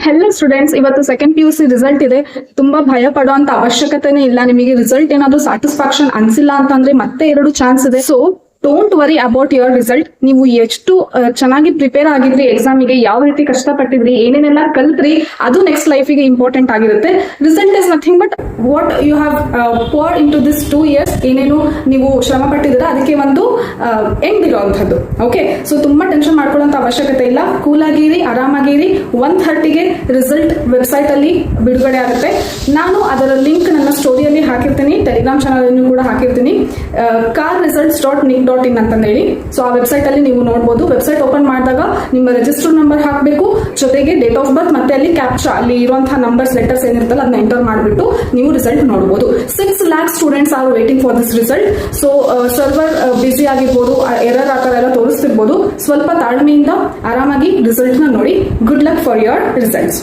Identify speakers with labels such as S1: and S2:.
S1: Hello students, ಇವತ್ತು second PUC result ಇದೆ. ತುಂಬಾ ಭಯ ಪಡುವಂತ ಅವಶ್ಯಕತೆನೇ ಇಲ್ಲ. ನಿಮಗೆ ರಿಸಲ್ಟ್ ಏನಾದ್ರು ಸ್ಯಾಟಿಸ್ಫ್ಯಾಕ್ಷನ್ ಅನ್ಸಿಲ್ಲ ಅಂತಂದ್ರೆ ಮತ್ತೆ 2 ಚಾನ್ಸ್ ಇದೆ. So don't worry about your result. ನೀವು ಎಷ್ಟು ಚೆನ್ನಾಗಿ ಪ್ರಿಪೇರ್ ಆಗಿದ್ರಿ ಎಕ್ಸಾಮಿಗೆ, ಯಾವ ರೀತಿ ಕಷ್ಟಪಟ್ಟಿದ್ರಿ, ಏನೇನೆಲ್ಲ ಕಲ್ತ್ರಿ, ಅದು ನೆಕ್ಸ್ಟ್ ಲೈಫಿಗೆ ಇಂಪಾರ್ಟೆಂಟ್ ಆಗಿರುತ್ತೆ. Result is nothing but what you have poured in to this 2 years. ಏನೇನು ನೀವು ಶ್ರಮ ಪಟ್ಟಿದ್ದೀರಾ ಅದಕ್ಕೆ ಒಂದು ಎಂಡ್ ಇರುವಂತದ್ದು. ಓಕೆ, ಸೊ ತುಂಬಾ ಟೆನ್ಷನ್ ಮಾಡ್ಕೊಳ್ಳೋಂತ ಅವಶ್ಯಕತೆ ಇಲ್ಲ. ಕೂಲ್ ಆಗಿರಿ, ಆರಾಮಾಗಿರಿ. 1:30ಗೆ ರಿಸಲ್ಟ್ ವೆಬ್ಸೈಟ್ ಅಲ್ಲಿ ಬಿಡುಗಡೆ ಆಗುತ್ತೆ. ನಾನು ಅದರ ಲಿಂಕ್ ನನ್ನ ಸ್ಟೋರಿಯಲ್ಲಿ ಹಾಕಿರ್ತೀನಿ, ಟೆಲಿಗ್ರಾಮ್ ಚಾನಲ್ ಅನ್ನು ಕೂಡ ಹಾಕಿರ್ತೀನಿ, carresults.nic.in ಅಂತ ಹೇಳಿ. ಸೊ ಆ ವೆಬ್ಸೈಟ್ ಅಲ್ಲಿ ನೀವು ನೋಡಬಹುದು. ವೆಬ್ಸೈಟ್ ಓಪನ್ ಮಾಡಿದಾಗ ನಿಮ್ಮ ರಿಜಿಸ್ಟರ್ ನಂಬರ್ ಹಾಕಬೇಕು, ಜೊತೆಗೆ ಡೇಟ್ ಆಫ್ ಬರ್ತ್ ಮತ್ತೆ ಅಲ್ಲಿ ಕ್ಯಾಪ್ಚಾ, ಅಲ್ಲಿ ಇರುವಂತಹ ನಂಬರ್ಸ್, ಲೆಟರ್ಸ್ ಏನಿರ್ತಲ್ಲ ಅದನ್ನ ಎಂಟರ್ ಮಾಡಿಬಿಟ್ಟು ನೀವು ರಿಸಲ್ಟ್ ನೋಡಬಹುದು. 6 lakh students are waiting for this result. So server busy ಆಗಿರ್ಬೋದು, ಎರರ್ ಆತರ ಎಲ್ಲ ತೋರಿಸ್ತಿರ್ಬೋದು. ಸ್ವಲ್ಪ ತಾಳ್ಮೆಯಿಂದ ಆರಾಮಾಗಿ ರಿಸಲ್ಟ್ ನ ನೋಡಿ. Good luck for your results.